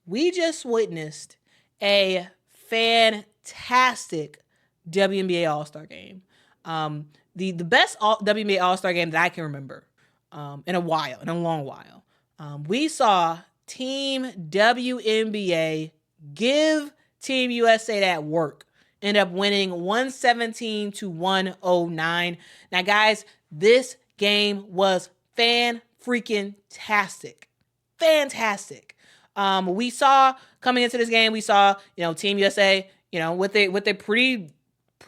we just witnessed a fantastic WNBA All Star game. The best WNBA All Star game that I can remember in a long while. We saw Team WNBA give Team USA that work. End up winning 117-109. Now, guys, this game was fan-freaking-tastic. Fantastic. We saw coming into this game, we saw, Team USA, with a pretty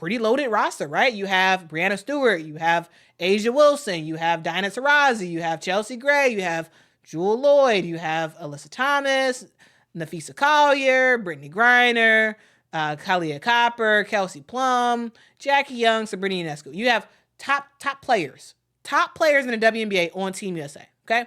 loaded roster, right? You have Brianna Stewart, you have Asia Wilson, you have Diana Taurasi, you have Chelsea Gray, you have Jewel Lloyd, you have Alyssa Thomas, Nafisa Collier, Brittany Griner, Kalia Copper, Kelsey Plum, Jackie Young, Sabrina Ionescu. You have top players in the WNBA on Team USA, okay?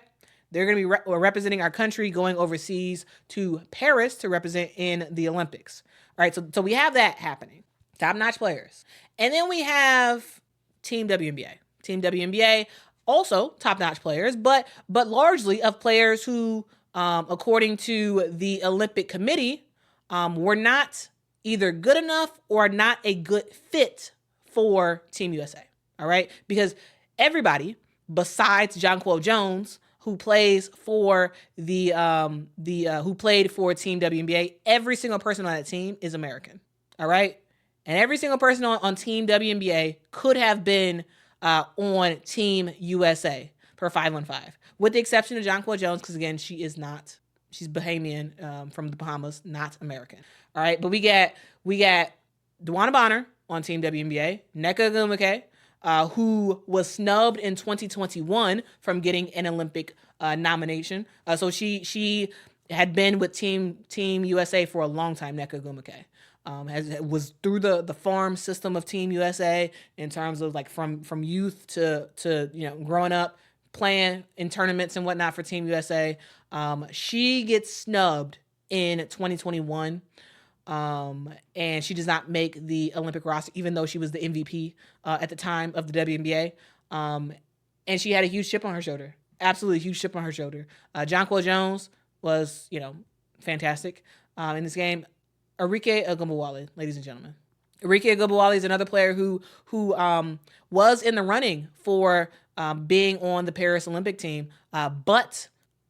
They're going to be representing our country, going overseas to Paris to represent in the Olympics. All right, so we have that happening. Top-notch players. And then we have Team WNBA. Team WNBA, also top-notch players, but largely of players who, according to the Olympic Committee, were not either good enough or not a good fit for Team USA. All right? Because everybody besides Jonquel Jones, who plays for who played for Team WNBA, every single person on that team is American. All right? And every single person on Team WNBA could have been on Team USA for 5-on-5, with the exception of Jonquel Jones, because again, she's Bahamian from the Bahamas, not American. All right, but we got DeWanna Bonner on Team WNBA, Nneka Ogwumike, who was snubbed in 2021 from getting an Olympic nomination. So she had been with Team USA for a long time, Nneka Ogwumike. Was through the farm system of Team USA in terms of like from youth to growing up, playing in tournaments and whatnot for Team USA. She gets snubbed in 2021, and she does not make the Olympic roster, even though she was the MVP at the time of the WNBA. And she had a huge chip on her shoulder, absolutely huge chip on her shoulder. Jonquel Jones was fantastic in this game. Arike Ogunbowale, ladies and gentlemen. Arike Ogunbowale is another player who was in the running for being on the Paris Olympic team, but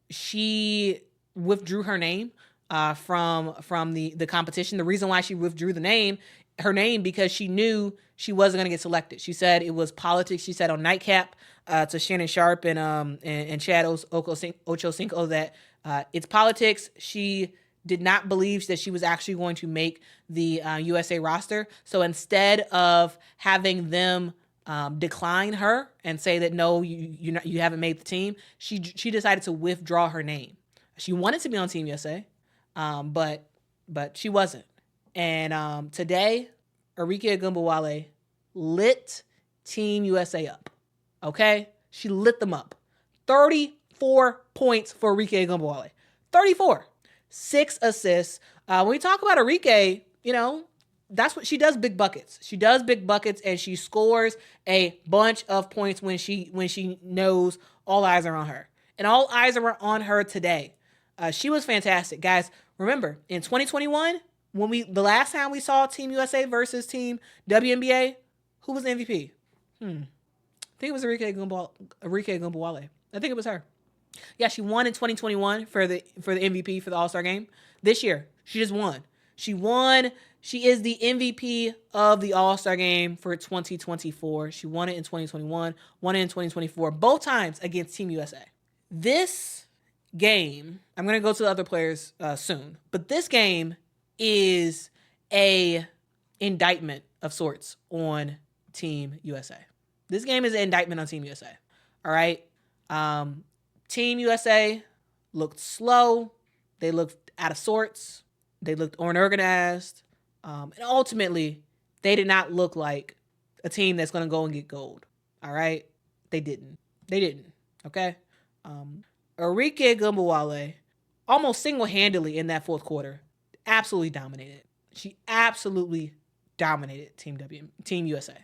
she withdrew her name from the competition. The reason why she withdrew her name, because she knew she wasn't going to get selected. She said it was politics. She said on Nightcap to Shannon Sharp and Chad Ochocinco that it's politics. She did not believe that she was actually going to make the USA roster. So instead of having them decline her and say that no, you haven't made the team, she decided to withdraw her name. She wanted to be on Team USA, but she wasn't. And today, Arike Ogunbowale lit Team USA up. Okay, she lit them up. 34 points for Arike Ogunbowale. 34. 6 assists. When we talk about Arike, that's what she does, big buckets. She does big buckets, and she scores a bunch of points when she knows all eyes are on her. And all eyes are on her today. She was fantastic. Guys, remember, in 2021, the last time we saw Team USA versus Team WNBA, who was the MVP? I think it was Arike Ogunbowale. I think it was her. Yeah, she won in 2021 for the MVP for the All Star game. This year, she just won. She won. She is the MVP of the All Star game for 2024. She won it in 2021, won it in 2024, both times against Team USA. This game, I'm going to go to the other players soon, but this game is a indictment of sorts on Team USA. This game is an indictment on Team USA. All right. Team USA looked slow. They looked out of sorts. They looked unorganized. And ultimately, they did not look like a team that's going to go and get gold. All right? They didn't. Okay? Arike Ogunbowale almost single-handedly in that fourth quarter absolutely dominated. She absolutely dominated Team USA.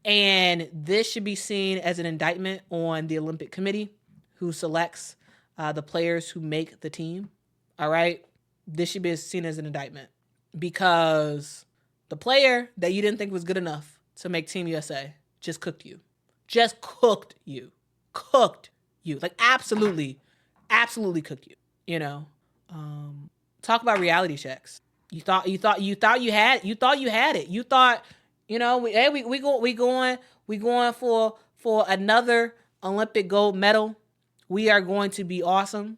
And this should be seen as an indictment on the Olympic Committee, who selects the players who make the team. All right? this should be seen as an indictment because the player that you didn't think was good enough to make Team USA just cooked you. Just cooked you. Cooked you. Like absolutely cooked you. You know, talk about reality checks. You thought you had it. You thought, you know, we going for another Olympic gold medal. We are going to be awesome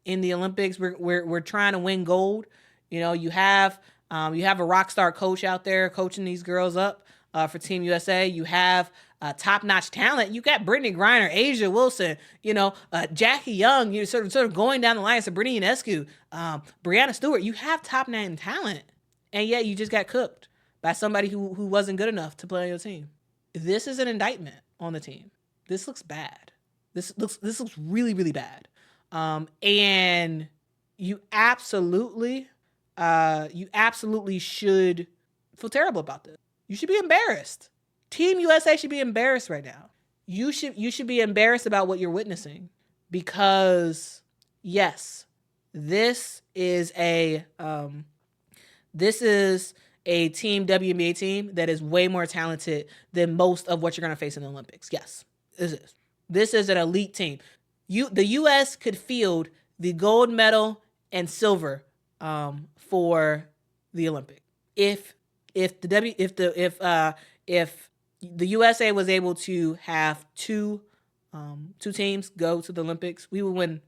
in the Olympics. We're trying to win gold. You know, you have a rock star coach out there coaching these girls up for Team USA. You have top-notch talent. You got Brittany Griner, Asia Wilson, you know, Jackie Young. You're sort of going down the line. Sabrina Ionescu, Breanna Stewart. You have top-nine talent, and yet you just got cooked by somebody who wasn't good enough to play on your team. This is an indictment on the team. This looks bad. This looks really, really bad. And you absolutely should feel terrible about this. You should be embarrassed. Team USA should be embarrassed right now. You should be embarrassed about what you're witnessing because yes, this is a team WNBA team that is way more talented than most of what you're going to face in the Olympics. Yes, this is. This is an elite team. The U.S. could field the gold medal and silver for the Olympic. If the USA was able to have two teams go to the Olympics, we would win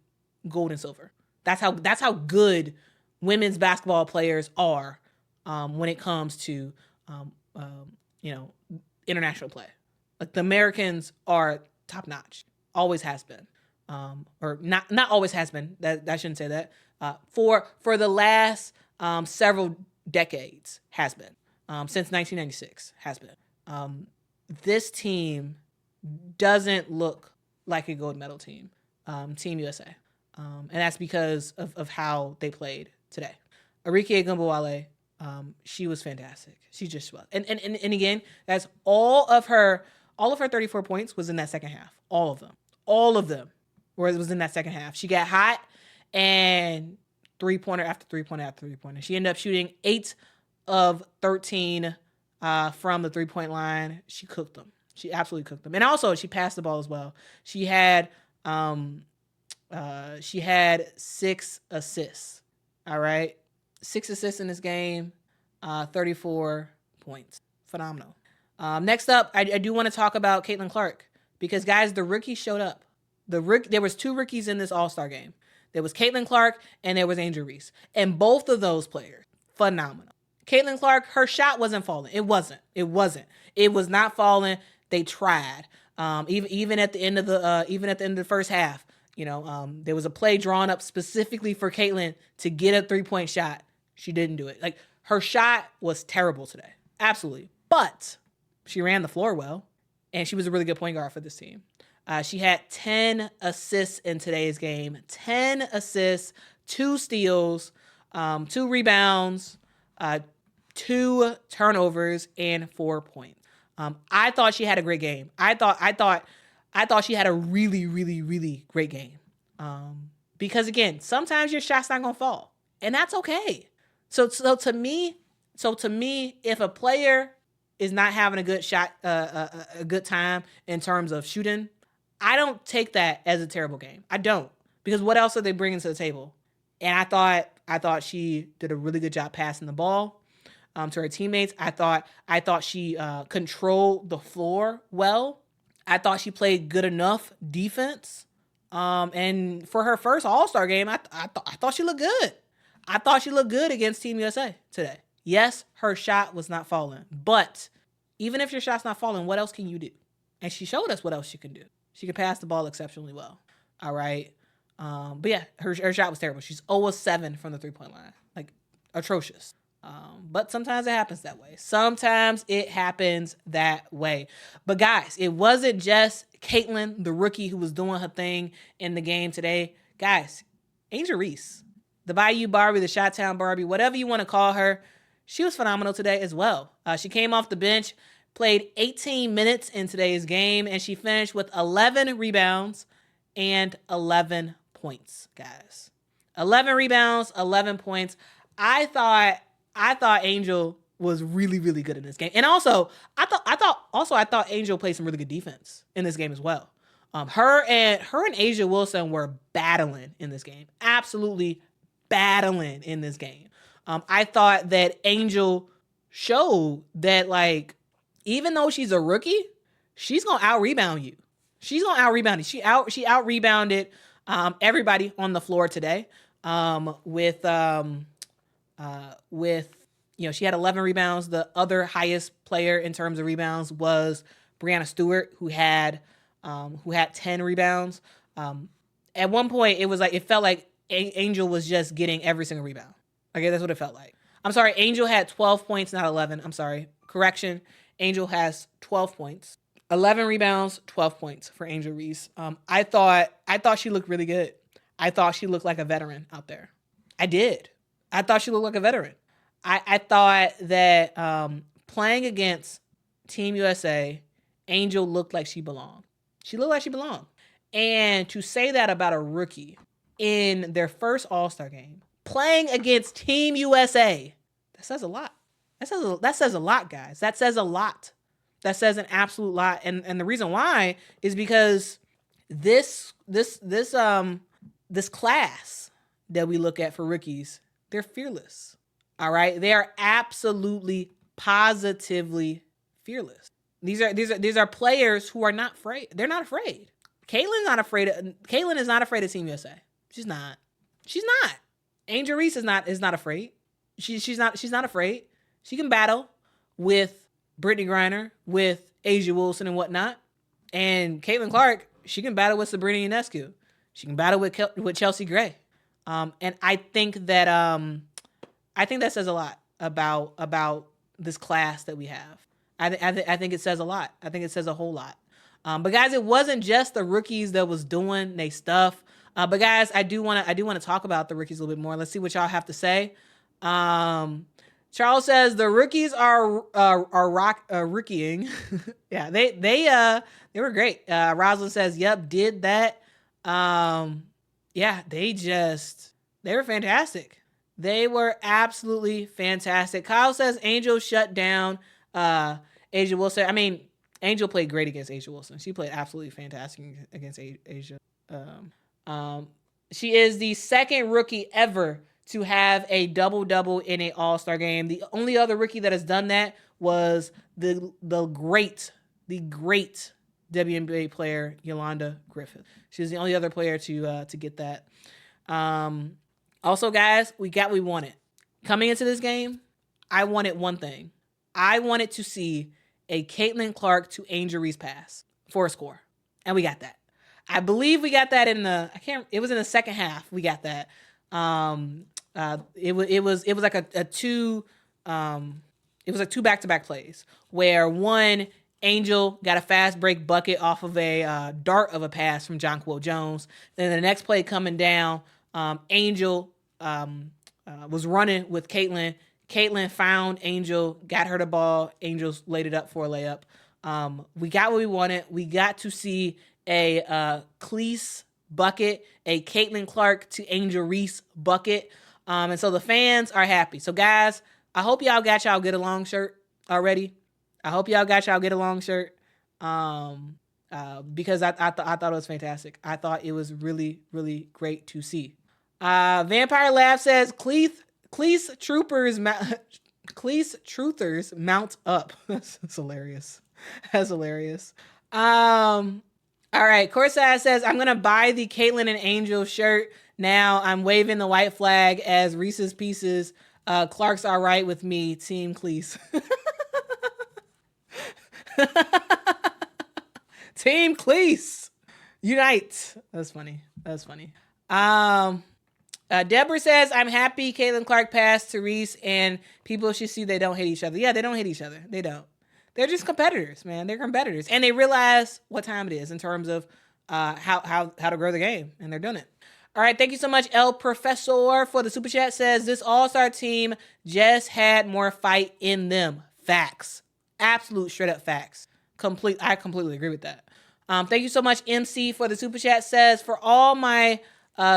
gold and silver. That's how good women's basketball players are when it comes to international play. Like the Americans are top notch, always has been, or not always has been. That I shouldn't say that. For the last several decades has been since 1996 has been. This team doesn't look like a gold medal team, Team USA, and that's because of how they played today. Arike Ogunbowale, she was fantastic. She just was, and again, that's all of her 34 points was in that second half. All of them, where it was in that second half. She got hot and three-pointer after three-pointer after three-pointer. She ended up shooting 8 of 13 from the three-point line. She cooked them. She absolutely cooked them. And also, she passed the ball as well. She had 6 assists. All right? 6 assists in this game, 34 points. Phenomenal. Next up, I do want to talk about Caitlin Clark because, guys, the rookie showed up. There was 2 rookies in this All Star game. There was Caitlin Clark and there was Angel Reese, and both of those players phenomenal. Caitlin Clark, her shot wasn't falling. It wasn't. It was not falling. They tried. Even at the end of the first half, there was a play drawn up specifically for Caitlin to get a 3-point shot. She didn't do it. Like her shot was terrible today, absolutely. But she ran the floor well, and she was a really good point guard for this team. She had 10 assists in today's game. 10 assists, 2 steals, 2 rebounds, 2 turnovers, and 4 points. I thought she had a great game. I thought she had a really, really, really great game. Because again, sometimes your shot's not gonna fall, and that's okay. So to me, if a player is not having a good shot, a good time in terms of shooting, I don't take that as a terrible game. I don't, because what else are they bringing to the table? And I thought she did a really good job passing the ball to her teammates. I thought she controlled the floor well. I thought she played good enough defense. And for her first All-Star game, I thought she looked good. I thought she looked good against Team USA today. Yes, her shot was not falling, but even if your shot's not falling, what else can you do? And she showed us what else she can do. She could pass the ball exceptionally well. All right. But yeah, her shot was terrible. She's 0-7 from the 3-point line. Like, atrocious. But sometimes it happens that way. But guys, it wasn't just Caitlin, the rookie, who was doing her thing in the game today. Guys, Angel Reese, the Bayou Barbie, the Chi-Town Barbie, whatever you want to call her, she was phenomenal today as well. She came off the bench, played 18 minutes in today's game, and she finished with 11 rebounds and 11 points, guys. 11 rebounds, 11 points. I thought Angel was really, really good in this game. And also, I thought Angel played some really good defense in this game as well. Her and A'ja Wilson were battling in this game. Absolutely battling in this game. I thought that Angel showed that, like, even though she's a rookie, she's gonna out rebound you. She's gonna out rebound you. She out rebounded everybody on the floor today. With she had 11 rebounds. The other highest player in terms of rebounds was Breanna Stewart, who had 10 rebounds. At one point, it felt like Angel was just getting every single rebound. Okay, that's what it felt like. I'm sorry, Angel had 12 points, not 11. I'm sorry. Correction, Angel has 12 points. 11 rebounds, 12 points for Angel Reese. I thought she looked really good. I thought she looked like a veteran out there. I did. I thought she looked like a veteran. I thought that playing against Team USA, Angel looked like she belonged. She looked like she belonged. And to say that about a rookie in their first All Star game, playing against Team USA, that says a lot. That says a lot, guys. That says a lot. That says an absolute lot. And the reason why is because this class that we look at for rookies, they're fearless. All right? They are absolutely, positively fearless. These are players who are not afraid. They're not afraid. Caitlin is not afraid of Team USA. She's not. Angel Reese is not afraid. She's not afraid. She can battle with Brittany Griner, with A'ja Wilson and whatnot. And Caitlin Clark, she can battle with Sabrina Ionescu. She can battle with Chelsea Gray. And I think that says a lot about this class that we have. I think it says a lot. I think it says a whole lot. But guys, it wasn't just the rookies that was doing they stuff. But guys, I do want to talk about the rookies a little bit more. Let's see what y'all have to say. Charles says the rookies are rookieing. Yeah, they were great. Rosalind says, "Yep, did that." Yeah, they were fantastic. They were absolutely fantastic. Kyle says Angel shut down A'ja Wilson. I mean, Angel played great against A'ja Wilson. She played absolutely fantastic against A'ja. She is the second rookie ever to have a double-double in an All-Star game. The only other rookie that has done that was the great WNBA player Yolanda Griffith. She's the only other player to get that. Also, guys, we got what we wanted. Coming into this game, I wanted one thing. I wanted to see a Caitlin Clark to Angel Reese pass for a score. And we got that. I believe we got that it was in the second half. We got that. It was like two back-to-back plays where one Angel got a fast break bucket off of a dart of a pass from Jonquil Jones. Then the next play coming down, Angel was running with Caitlin. Caitlin found Angel, got her the ball. Angel laid it up for a layup. We got what we wanted. We got to see a Cleese bucket, a Caitlin Clark to Angel Reese bucket. And so the fans are happy. So guys, I hope y'all got y'all get along shirt already. Because I thought it was fantastic. I thought it was really, really great to see. Vampire Lab says Cleese Truthers mount up. That's hilarious. All right, Corsad says, I'm going to buy the Caitlin and Angel shirt now. I'm waving the white flag as Reese's Pieces. Clark's all right with me, Team Cleese. Team Cleese. Unite. That's funny. Deborah says, I'm happy Caitlin Clark passed to Reese and people should see they don't hate each other. Yeah, they don't hate each other. They don't. They're just competitors, man. They're competitors. And they realize what time it is in terms of how to grow the game. And they're doing it. All right. Thank you so much, El Professor, for the super chat. Says, this All-Star team just had more fight in them. Facts. Absolute straight up facts. I completely agree with that. Thank you so much, MC, for the super chat. Says, for all my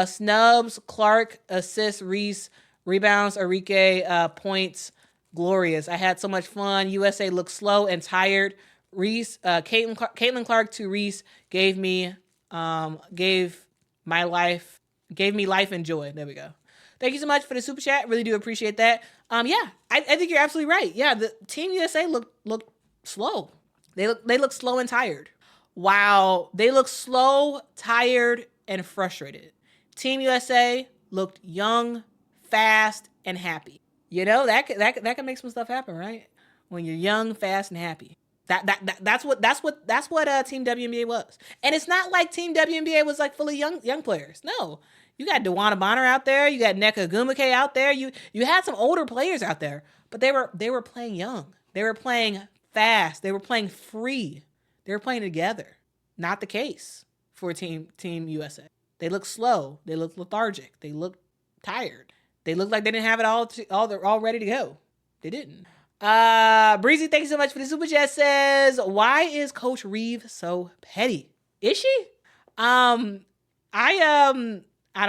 Snubs, Clark, assists, Reese, rebounds, Arike, points, glorious. I had so much fun. USA looked slow and tired. Reese, Caitlin Clark to Reese gave me gave my life gave me life and joy. There we go. Thank you so much for the super chat. Really do appreciate that. Yeah, I think you're absolutely right. Yeah, the Team USA looked slow. They look slow and tired. Wow, they look slow, tired, and frustrated. Team USA looked young, fast, and happy. You know that can make some stuff happen, right? When you're young, fast, and happy. That's what Team WNBA was. And it's not like Team WNBA was like full of young players. No, you got DeWanna Bonner out there. You got Nneka Ogwumike out there. You had some older players out there, but they were playing young. They were playing fast. They were playing free. They were playing together. Not the case for Team USA. They look slow. They look lethargic. They look tired. They look like they didn't have it all ready to go. They didn't. Breezy, thank you so much for the super chat. Says, why is Coach Reeve so petty? Is she? I don't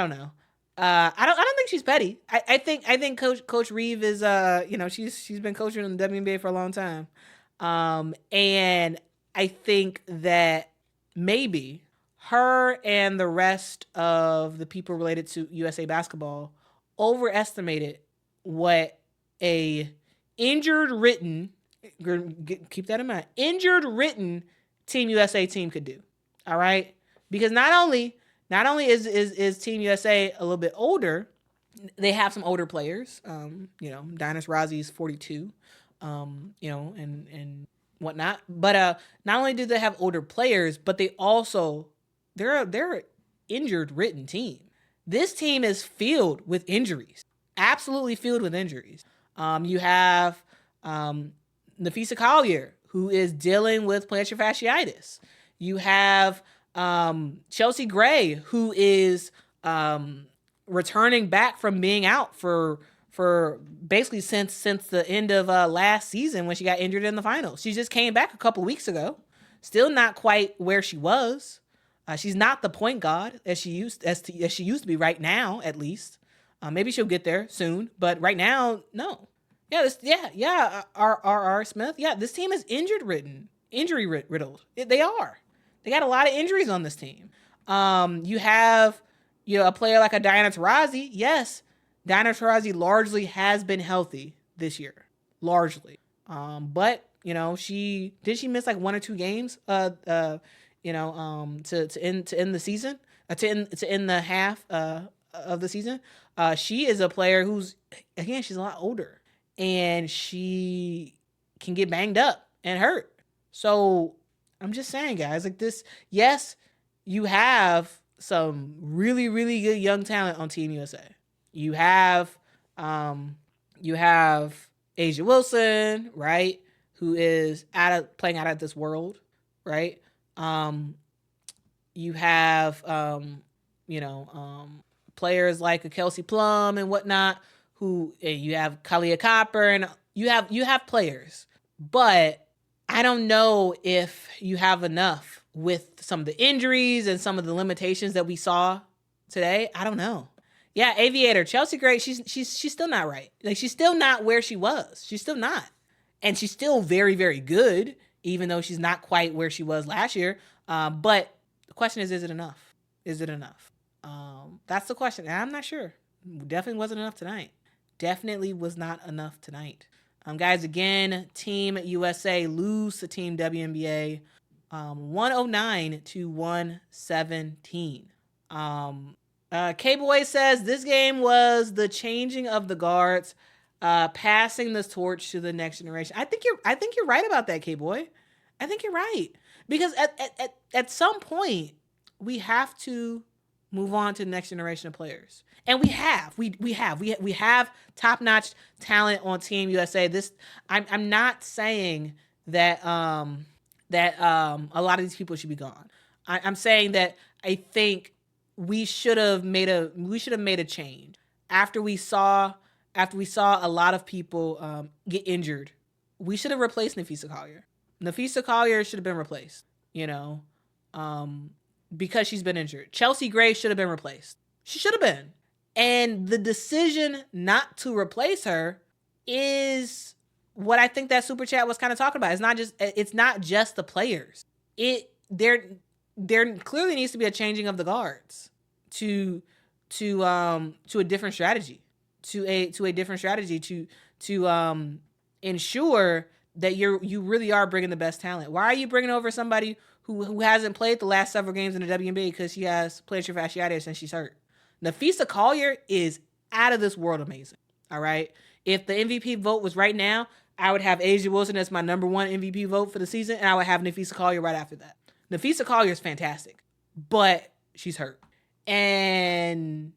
know. I don't think she's petty. I think Coach Reeve is she's been coaching in the WNBA for a long time. And I think that maybe her and the rest of the people related to USA basketball overestimated what a injured written Team USA team could do. All right, because not only is Team USA a little bit older, they have some older players. Dinas Razi's 42, and whatnot. But not only do they have older players, but they're an injured written team. This team is filled with injuries, absolutely filled with injuries. You have Napheesa Collier, who is dealing with plantar fasciitis. You have Chelsea Gray, who is returning back from being out for basically since the end of last season when she got injured in the finals. She just came back a couple weeks ago. Still not quite where she was. She's not the point guard as she used to be right now, at least. Maybe she'll get there soon, but right now, no. R. Smith. Yeah, this team is injury riddled. They are. They got a lot of injuries on this team. You have, a player like a Diana Taurasi. Yes, Diana Taurasi largely has been healthy this year, largely. But she missed like 1 or 2 games. To end the season, to end the half of the season. She is a player who's, again, she's a lot older and she can get banged up and hurt. So I'm just saying, guys, like this, yes, you have some really, really good young talent on Team USA. You have Asia Wilson, right? Who is playing out of this world, right? You have, players like a Kelsey Plum and whatnot, who you have Kalia Copper, and you have players, but I don't know if you have enough with some of the injuries and some of the limitations that we saw today. I don't know. Yeah, Aviator, Chelsea Gray, she's still not right. Like, she's still not where she was. She's still not. And she's still very, very good, even though she's not quite where she was last year. But the question is it enough? Is it enough? That's the question. And I'm not sure. Definitely wasn't enough tonight. Definitely was not enough tonight. Guys, again, Team USA lose to Team WNBA 109-117. K-Boy says this game was the changing of the guards, passing the torch to the next generation. I think you're right about that, K-Boy. I think you're right. Because at some point, we have to move on to the next generation of players. And we have top-notch talent on Team USA. I'm not saying that a lot of these people should be gone. I'm saying that I think we should have made a change after we saw a lot of people get injured. We should have replaced Napheesa Collier. Napheesa Collier should have been replaced, because she's been injured. Chelsea Gray should have been replaced. She should have been. And the decision not to replace her is what I think that super chat was kind of talking about. It's not just the players. There clearly needs to be a changing of the guards to a different strategy, to a different strategy to ensure that you really are bringing the best talent. Why are you bringing over somebody who hasn't played the last several games in the WNBA because she has plantar fasciitis and she's hurt? Nafisa Collier is out of this world amazing. All right. If the MVP vote was right now, I would have A'ja Wilson as my number one MVP vote for the season, and I would have Nafisa Collier right after that. Nafisa Collier is fantastic, but she's hurt. And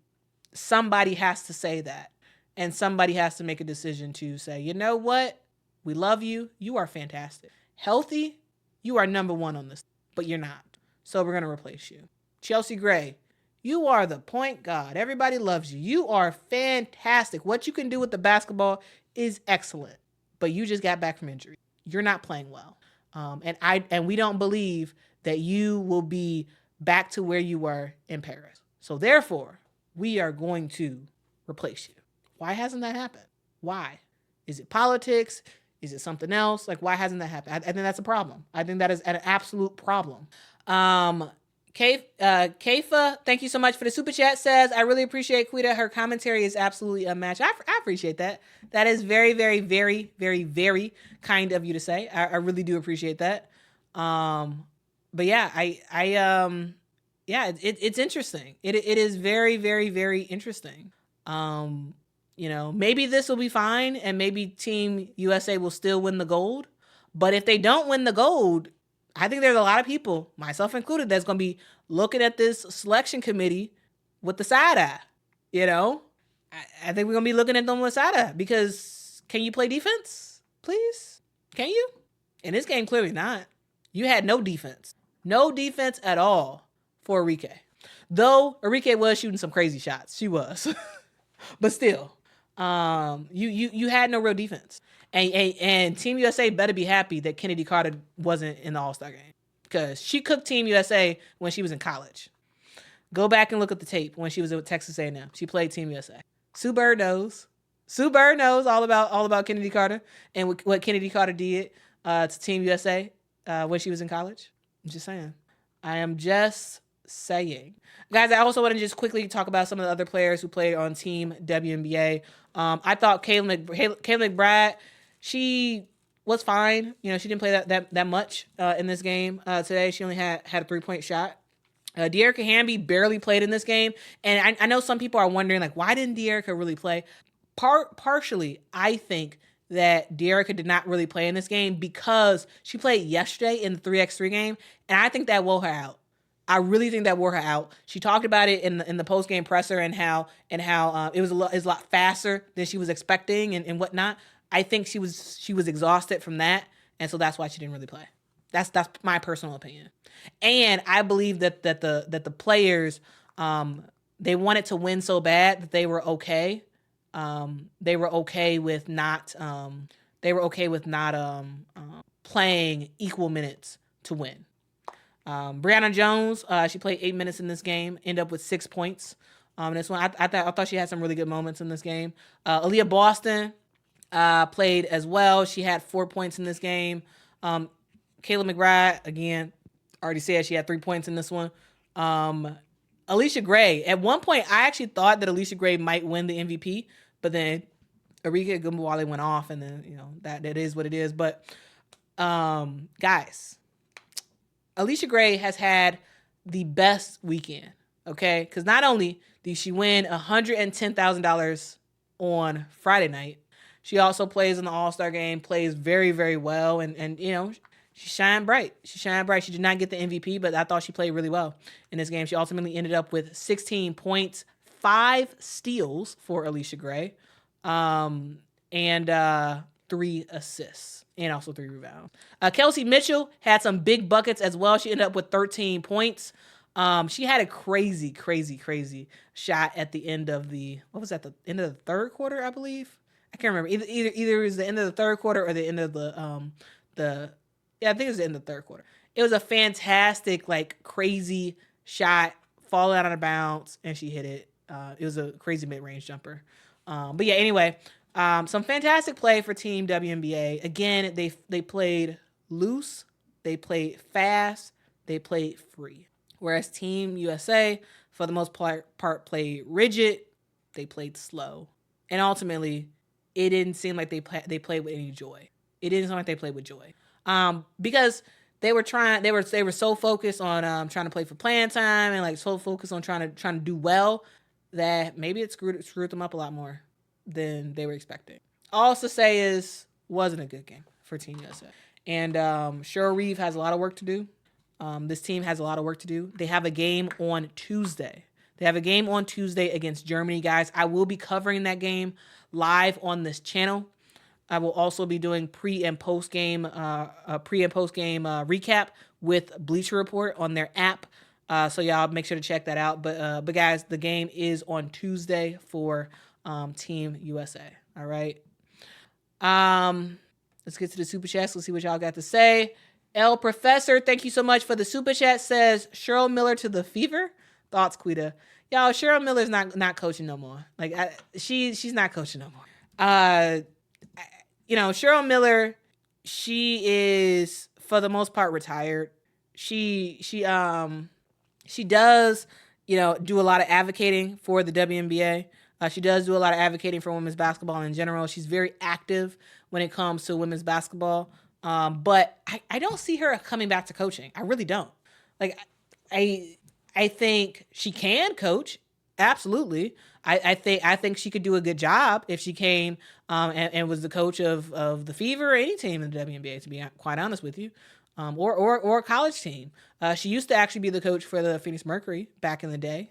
somebody has to say that. And somebody has to make a decision to say, you know what? We love you. You are fantastic. Healthy, you are number one on this, but you're not. So we're going to replace you. Chelsea Gray, you are the point guard. Everybody loves you. You are fantastic. What you can do with the basketball is excellent, but you just got back from injury. You're not playing well. And we don't believe that you will be back to where you were in Paris. So therefore, we are going to replace you. Why hasn't that happened? Why? Is it politics? Is it something else? Like, why hasn't that happened? I think that's a problem. I think that is an absolute problem. Kaifa, thank you so much for the super chat, says, I really appreciate Quita. Her commentary is absolutely unmatched. I appreciate that. That is very, very, very, very, very kind of you to say. I really do appreciate that. But yeah, it's interesting. It is very, very, very interesting. Maybe this will be fine and maybe Team USA will still win the gold. But if they don't win the gold, I think there's a lot of people, myself included, that's going to be looking at this selection committee with the side eye. I think we're going to be looking at them with side eye because can you play defense, please? Can you? In this game, clearly not. You had no defense. No defense at all for Arike. Though Arike was shooting some crazy shots. She was. But still, you had no real defense. And Team USA better be happy that Kennedy Carter wasn't in the All Star game because she cooked Team USA when she was in college. Go back and look at the tape when she was at Texas A&M. She played Team USA. Sue Bird knows. Sue Bird knows all about Kennedy Carter and what Kennedy Carter did to Team USA when she was in college. I'm just saying. I am just saying. Guys, I also want to just quickly talk about some of the other players who played on Team WNBA. I thought Kayla McBride, she was fine. She didn't play that much in this game today. She only had a 3-point shot. De'Arica Hamby barely played in this game. And I know some people are wondering, like, why didn't De'Arica really play? Partially, I think that De'Arica did not really play in this game because she played yesterday in the 3x3 game, and I think that wore her out. I really think that wore her out. She talked about it in the post-game presser and how it was a lot faster than she was expecting and whatnot. I think she was exhausted from that, and so that's why she didn't really play. That's my personal opinion. And I believe that the players they wanted to win so bad that they were okay. They were okay with not playing equal minutes to win. Brianna Jones, she played 8 minutes in this game, ended up with 6 points. This one, I thought she had some really good moments in this game. Aaliyah Boston played as well. She had 4 points in this game. Kayla McBride, again, already said she had 3 points in this one. Alicia Gray, at one point, I actually thought that Alicia Gray might win the MVP, but then Arike Ogunbowale went off, and then that is what it is. But guys, Alicia Gray has had the best weekend, okay? Because not only did she win $110,000 on Friday night, she also plays in the All Star game, plays very, very well, and she shined bright. She did not get the MVP, but I thought she played really well in this game. She ultimately ended up with 16 points, 5 steals for Alicia Gray, and 3 assists, and also 3 rebounds. Kelsey Mitchell had some big buckets as well. She ended up with 13 points. She had a crazy, crazy, crazy shot at the end of the end of the third quarter, I believe. I can't remember. Either it was the end of the third quarter or the end of I think it was the end of the third quarter. It was a fantastic, crazy shot, falling out of bounds, and she hit it. It was a crazy mid-range jumper. But yeah, anyway, some fantastic play for Team WNBA. Again, they played loose, they played fast, they played free. Whereas Team USA, for the most part, played rigid, they played slow, and ultimately, it didn't seem like they played with any joy. It didn't seem like they played with joy, because they were so focused on trying to play for playing time and like so focused on trying to do well that maybe it screwed them up a lot more than they were expecting. All to say is wasn't a good game for Team USA, and Cheryl Reeve has a lot of work to do. This team has a lot of work to do. They have a game on Tuesday. Against Germany, guys. I will be covering that game live on this channel. I will also be doing pre and post game recap with Bleacher Report on their app. So y'all make sure to check that out. But guys, the game is on Tuesday for Team USA. All right. Let's get to the super chats. Let's see what y'all got to say. L Professor, thank you so much for the super chat. Says Cheryl Miller to the Fever. Thoughts, Quita? Y'all, Cheryl Miller's not coaching no more. Like she's not coaching no more. Cheryl Miller, she is for the most part retired. She does, do a lot of advocating for the WNBA. She does do a lot of advocating for women's basketball in general. She's very active when it comes to women's basketball. But I don't see her coming back to coaching. I really don't. Like, I think she can coach. Absolutely. I think she could do a good job if she came and was the coach of the Fever or any team in the WNBA, to be quite honest with you, or a college team. She used to actually be the coach for the Phoenix Mercury back in the day,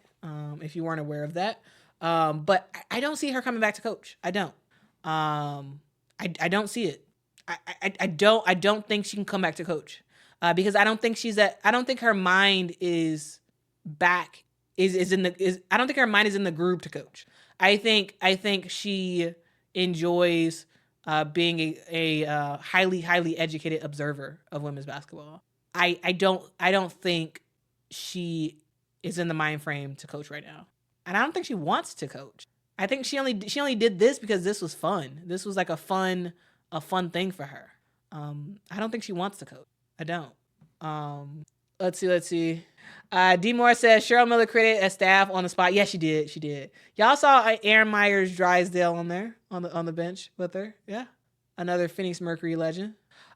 if you weren't aware of that. But I don't see her coming back to coach. I don't. I don't see it. I don't think she can come back to coach because I don't think her mind is back. I don't think her mind is in the groove to coach. I think she enjoys being a highly educated observer of women's basketball. I don't think she is in the mind frame to coach right now, and I don't think she wants to coach. I think she only did this because this was fun. This was like a fun thing for her. I don't think she wants to coach. I don't. Let's see. D Moore says Cheryl Miller created a staff on the spot. Yeah, she did. Y'all saw Aaron Myers Drysdale on there on the bench with her. Yeah, another Phoenix Mercury legend.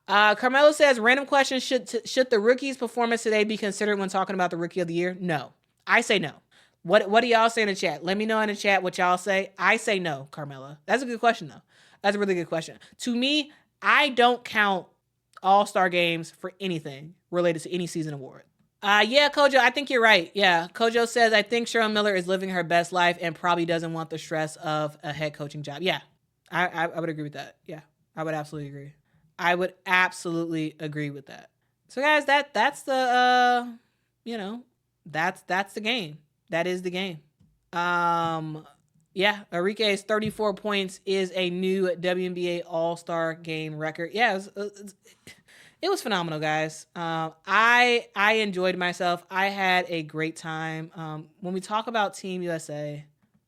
Carmelo says random question: Should the rookie's performance today be considered when talking about the rookie of the year? No, I say no. What do y'all say in the chat? Let me know in the chat what y'all say. I say no, Carmelo. That's a good question though. That's a really good question. To me, I don't count All Star games for anything related to any season award. Yeah, Kojo, I think you're right. Yeah, Kojo says, I think Cheryl Miller is living her best life and probably doesn't want the stress of a head coaching job. Yeah, I would agree with that. Yeah, I would absolutely agree. I would absolutely agree with that. So guys, that's the that's the game. That is the game. Yeah, Arike's 34 points is a new WNBA All Star game record. Yeah, it was phenomenal, guys. I enjoyed myself. I had a great time. When we talk about Team USA,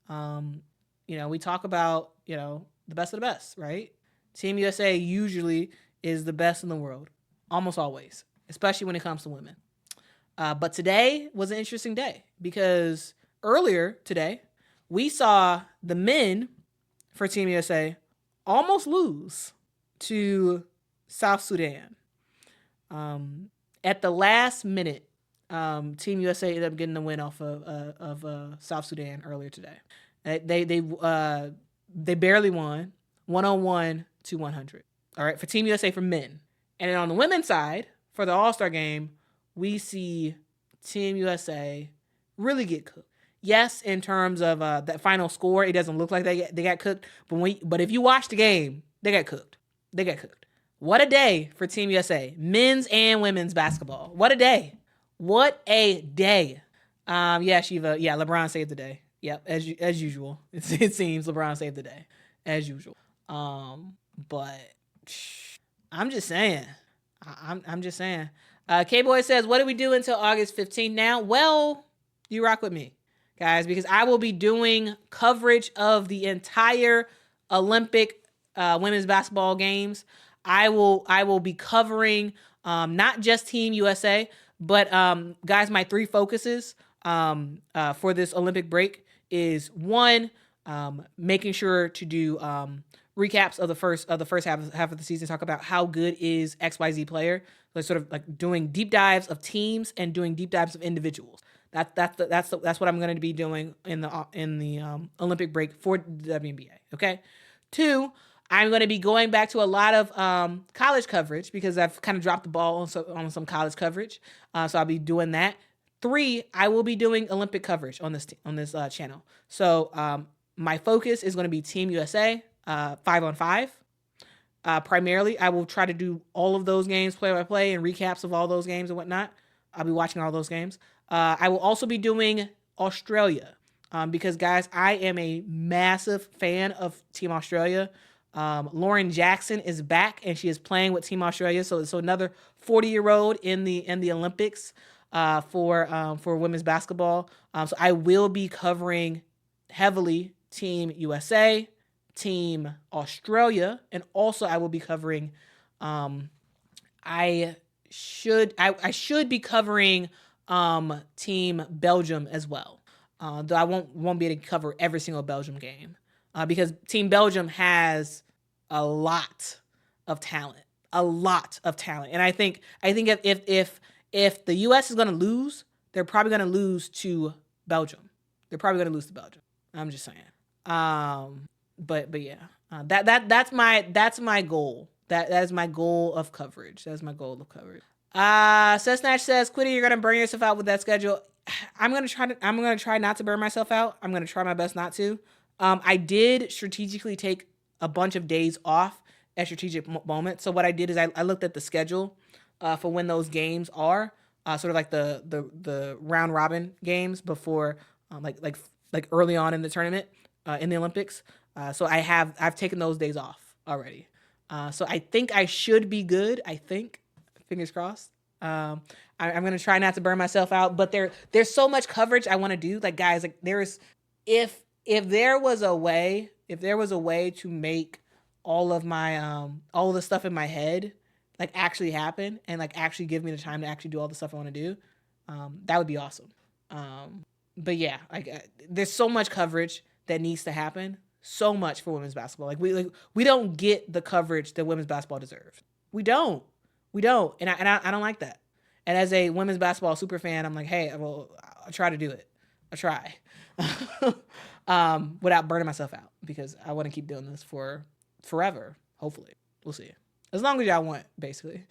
we talk about the best of the best, right? Team USA usually is the best in the world, almost always, especially when it comes to women. But today was an interesting day because earlier today, we saw the men for Team USA almost lose to South Sudan. At the last minute, Team USA ended up getting the win off of South Sudan earlier today. They barely won, 101 to 100. All right, for Team USA for men. And then on the women's side, for the All-Star game, we see Team USA really get cooked. Yes, in terms of that final score, it doesn't look like they got cooked. But if you watch the game, they got cooked. They got cooked. What a day for Team USA, men's and women's basketball. What a day. What a day. Yeah, Shiva. Yeah, LeBron saved the day. Yep, as usual. It seems LeBron saved the day, as usual. But I'm just saying. I'm just saying. K-Boy says, what do we do until August 15th now? Well, you rock with me. guys, because I will be doing coverage of the entire Olympic women's basketball games. I will be covering not just Team USA, but guys, my 3 focuses for this Olympic break is one, making sure to do recaps of the first half of the season, talk about how good is XYZ player. So sort of like doing deep dives of teams and doing deep dives of individuals. That's what I'm going to be doing in the Olympic break for the WNBA. Okay. 2, I'm going to be going back to a lot of college coverage because I've kind of dropped the ball on some college coverage. So I'll be doing that. 3, I will be doing Olympic coverage on this channel. So my focus is going to be Team USA 5-on-5. Primarily, I will try to do all of those games play by play and recaps of all those games and whatnot. I'll be watching all those games. I will also be doing Australia because, guys, I am a massive fan of Team Australia. Lauren Jackson is back and she is playing with Team Australia. So another 40-year-old in the Olympics for women's basketball. So I will be covering heavily Team USA, Team Australia, and also I will be covering I should be covering Team Belgium as well. Though I won't be able to cover every single Belgium game because Team Belgium has a lot of talent, and I think if the U.S. is going to lose, they're probably going to lose to Belgium. I'm just saying. But yeah, that's my goal. That is my goal of coverage. Snatch says, Quitty, you're gonna burn yourself out with that schedule. I'm gonna try not to burn myself out. I'm gonna try my best not to. I did strategically take a bunch of days off at strategic moments. So what I did is I looked at the schedule for when those games are, sort of like the round robin games before, like early on in the tournament in the Olympics. So I've taken those days off already. So I think I should be good. I think, fingers crossed. I'm gonna try not to burn myself out, but there's so much coverage I want to do. Like, guys, like if there was a way to make all of my all the stuff in my head like actually happen and like actually give me the time to actually do all the stuff I want to do, that would be awesome. But yeah, there's so much coverage that needs to happen. So much for women's basketball. We don't get the coverage that women's basketball deserves. We don't, and I don't like that. And as a women's basketball super fan, I'm like, hey, well, I'll try to do it. I'll try, without burning myself out because I want to keep doing this for forever. Hopefully, we'll see. As long as y'all want, basically.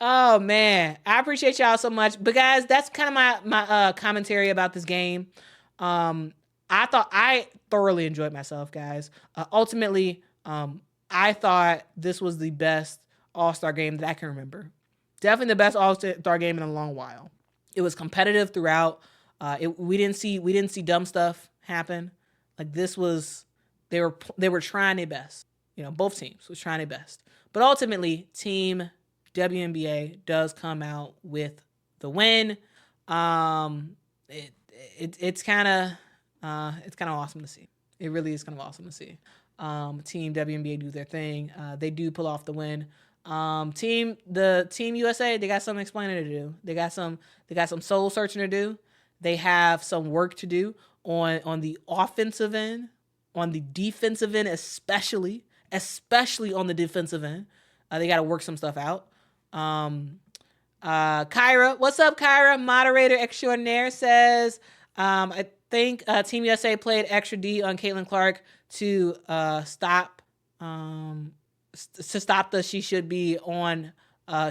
Oh man, I appreciate y'all so much. But guys, that's kind of my commentary about this game. I thought I thoroughly enjoyed myself, guys. Ultimately, I thought this was the best All Star game that I can remember. Definitely the best All Star game in a long while. It was competitive throughout. We didn't see dumb stuff happen. Like this was, they were trying their best. You know, both teams was trying their best. But ultimately, Team WNBA does come out with the win. It's kind of awesome to see. It really is kind of awesome to see. Team WNBA do their thing. They do pull off the win. Team USA, they got some explaining to do. They got some soul searching to do. They have some work to do on the offensive end, on the defensive end, especially on the defensive end. They got to work some stuff out. Kyra, what's up, Kyra? Moderator extraordinaire says, I think Team USA played extra D on Caitlin Clark to stop the she should be on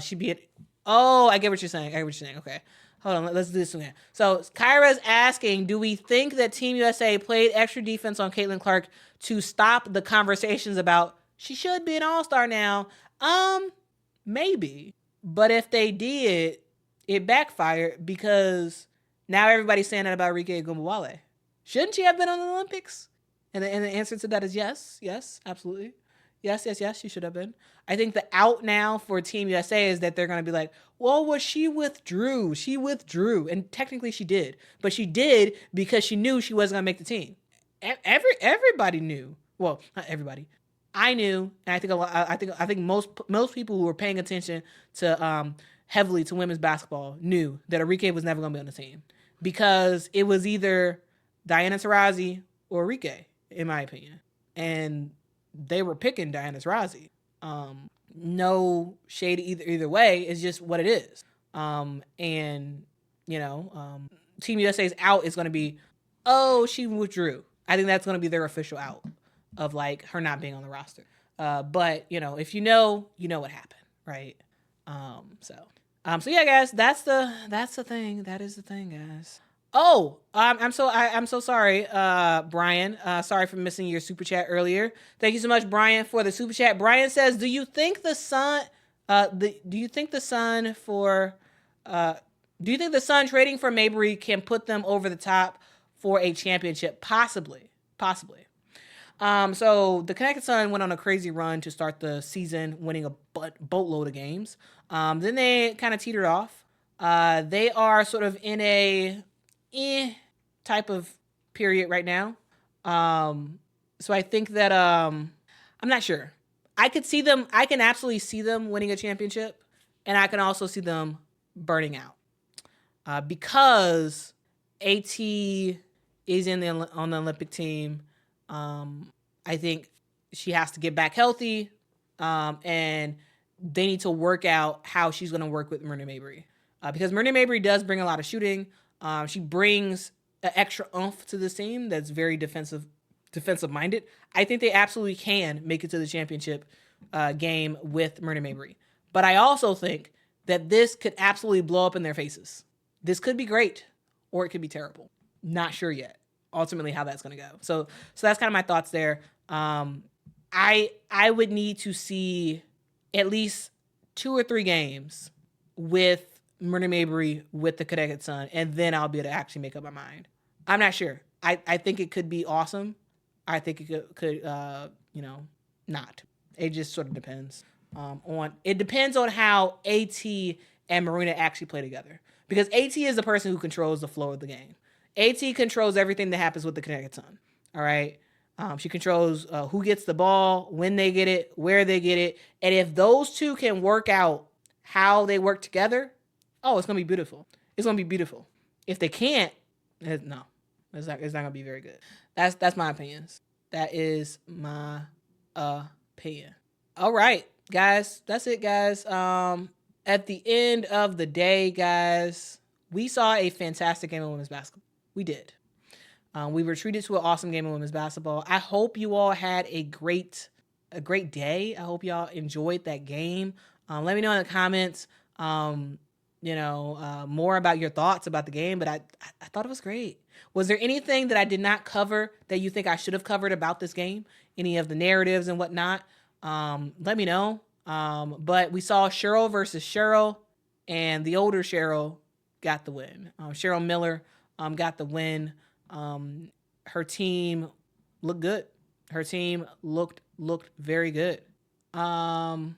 should be at. Oh, I get what you're saying. Okay. Hold on, let's do this again. So Kyra's asking, do we think that Team USA played extra defense on Caitlin Clark to stop the conversations about she should be an All-Star now? Maybe. But if they did, it backfired because now everybody's saying that about Arike Ogunbowale. Shouldn't she have been on the Olympics? And the answer to that is yes. Yes, absolutely. Yes, she should have been. I think the out now for Team USA is that they're going to be like, well, she withdrew. She withdrew. And technically she did. But she did because she knew she wasn't going to make the team. Everybody knew. Well, not everybody. I knew, and I think a lot. I think most people who were paying attention to heavily to women's basketball knew that Arike was never going to be on the team because it was either Diana Taurasi or Arike, in my opinion, and they were picking Diana Taurasi. No shade either way. It's just what it is. And Team USA's out is going to be, oh, she withdrew. I think that's going to be their official out of like her not being on the roster. But if you know what happened, right? So yeah, guys, that's the thing. That is the thing, guys. Oh, I'm so sorry, Brian. Sorry for missing your super chat earlier. Thank you so much, Brian, for the super chat. Brian says, "Do you think the Sun trading for Mabry can put them over the top for a championship? Possibly. So the Connecticut Sun went on a crazy run to start the season, winning a boatload of games. Then they kind of teetered off. They are sort of in a type of period right now. So I think that I'm not sure. I can absolutely see them winning a championship, and I can also see them burning out. Because AT is on the Olympic team. I think she has to get back healthy, and they need to work out how she's going to work with Marina Mabry. Because Marina Mabry does bring a lot of shooting. She brings an extra oomph to this team that's very defensive minded. I think they absolutely can make it to the championship game with Marina Mabry. But I also think that this could absolutely blow up in their faces. This could be great, or it could be terrible. Not sure yet. Ultimately, how that's going to go. So that's kind of my thoughts there. I would need to see at least 2 or 3 games with Marina Mabry with the Connecticut Sun, and then I'll be able to actually make up my mind. I'm not sure. I think it could be awesome. I think it could not. It just sort of depends on how AT and Marina actually play together. Because AT is the person who controls the flow of the game. AT controls everything that happens with the Connecticut Sun. All right. She controls who gets the ball, when they get it, where they get it. And if those two can work out how they work together, it's going to be beautiful. It's going to be beautiful. If they can't, no, it's not going to be very good. That's my opinions. That is my opinion. All right, guys. That's it, guys. At the end of the day, guys, we saw a fantastic game of women's basketball. We did. We were treated to an awesome game of women's basketball. I hope you all had a great day. I hope y'all enjoyed that game. Let me know in the comments, more about your thoughts about the game. But I thought it was great. Was there anything that I did not cover that you think I should have covered about this game? Any of the narratives and whatnot? Let me know. But we saw Cheryl versus Cheryl, and the older Cheryl got the win. Cheryl Miller got the win. Her team looked good. Her team looked very good. Zola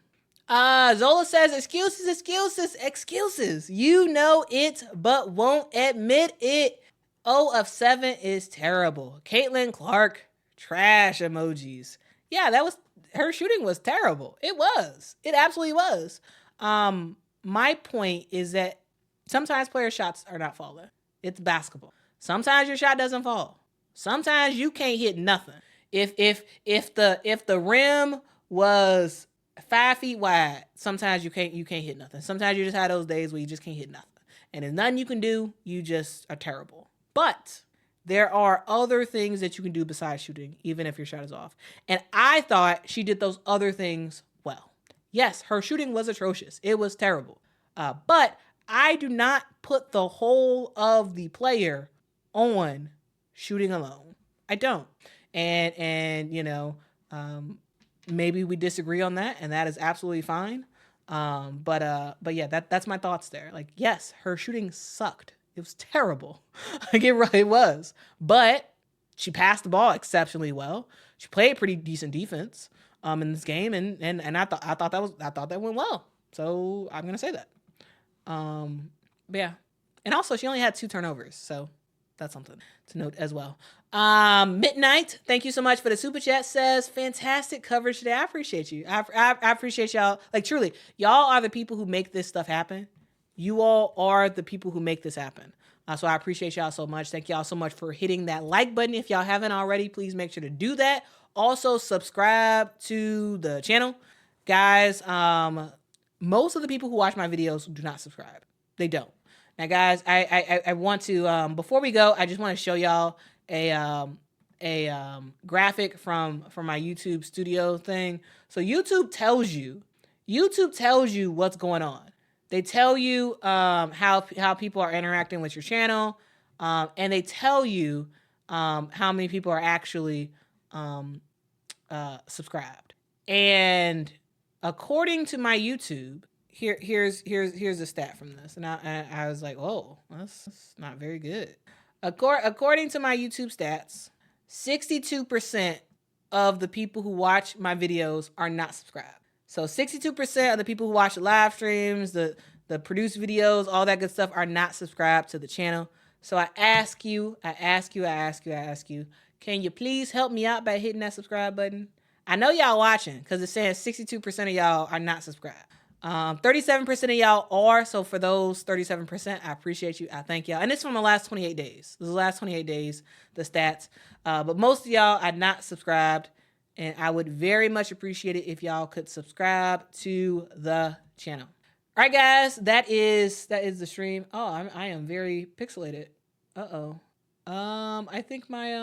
says excuses. You know it, but won't admit it. 0 of 7 is terrible. Caitlin Clark, trash emojis. Yeah, her shooting was terrible. It was. It absolutely was. My point is that sometimes player shots are not falling. It's basketball. Sometimes your shot doesn't fall. Sometimes you can't hit nothing. If the rim was 5 feet wide, sometimes you can't hit nothing. Sometimes you just have those days where you just can't hit nothing. And there's nothing you can do. You just are terrible. But there are other things that you can do besides shooting, even if your shot is off. And I thought she did those other things well. Yes, her shooting was atrocious. It was terrible. But I do not put the whole of the player on shooting alone. I don't. And maybe we disagree on that, and that is absolutely fine. But yeah, that's my thoughts there. Like, yes, her shooting sucked. It was terrible. Like, it was. But she passed the ball exceptionally well. She played pretty decent defense. in this game, and I thought that went well. So I'm gonna say that. But yeah, and also she only had 2 turnovers, so that's something to note as well. Midnight, thank you so much for the super chat. Says fantastic coverage today. I appreciate you. I appreciate y'all. Like truly, y'all are the people who make this stuff happen. You all are the people who make this happen. So I appreciate y'all so much. Thank y'all so much for hitting that like button. If y'all haven't already, please make sure to do that. Also, subscribe to the channel. Guys, most of the people who watch my videos do not subscribe. They don't. Now, guys, I want to, before we go, I just want to show y'all a graphic from my YouTube studio thing. So YouTube tells you what's going on. They tell you how people are interacting with your channel, and they tell you how many people are actually subscribed. And according to my YouTube, here's a stat from this, and I was like, oh, that's not very good. According to my YouTube stats, 62% of the people who watch my videos are not subscribed. So 62% of the people who watch the live streams, the produced videos, all that good stuff are not subscribed to the channel. So I ask you, can you please help me out by hitting that subscribe button? I know y'all watching because it's saying 62% of y'all are not subscribed. 37% of y'all are. So for those 37%, I appreciate you. I thank y'all. And it's from the last 28 days. This is the last 28 days, the stats. But most of y'all are not subscribed. And I would very much appreciate it if y'all could subscribe to the channel. All right, guys, that is the stream. Oh, I am very pixelated. I think my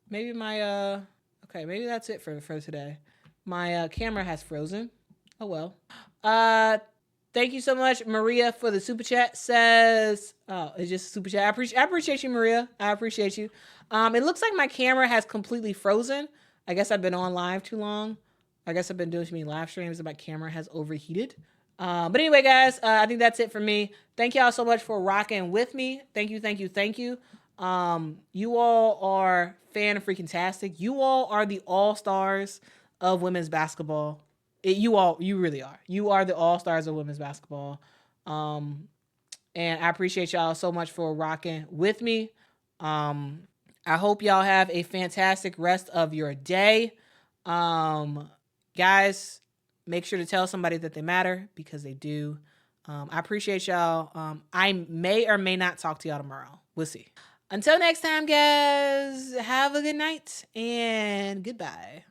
okay, maybe that's it for today. My camera has frozen. Oh well. Thank you so much, Maria, for the super chat. Says, oh, it's just a super chat. I appreciate you, Maria. I appreciate you. It looks like my camera has completely frozen. I guess I've been on live too long. I guess I've been doing too many live streams and my camera has overheated. But anyway, guys, I think that's it for me. Thank y'all so much for rocking with me. Thank you. You all are fan-freaking-tastic. You all are the all-stars of women's basketball. You really are. You are the all-stars of women's basketball. And I appreciate y'all so much for rocking with me. I hope y'all have a fantastic rest of your day. Guys, make sure to tell somebody that they matter because they do. I appreciate y'all. I may or may not talk to y'all tomorrow. We'll see. Until next time, guys, have a good night and goodbye.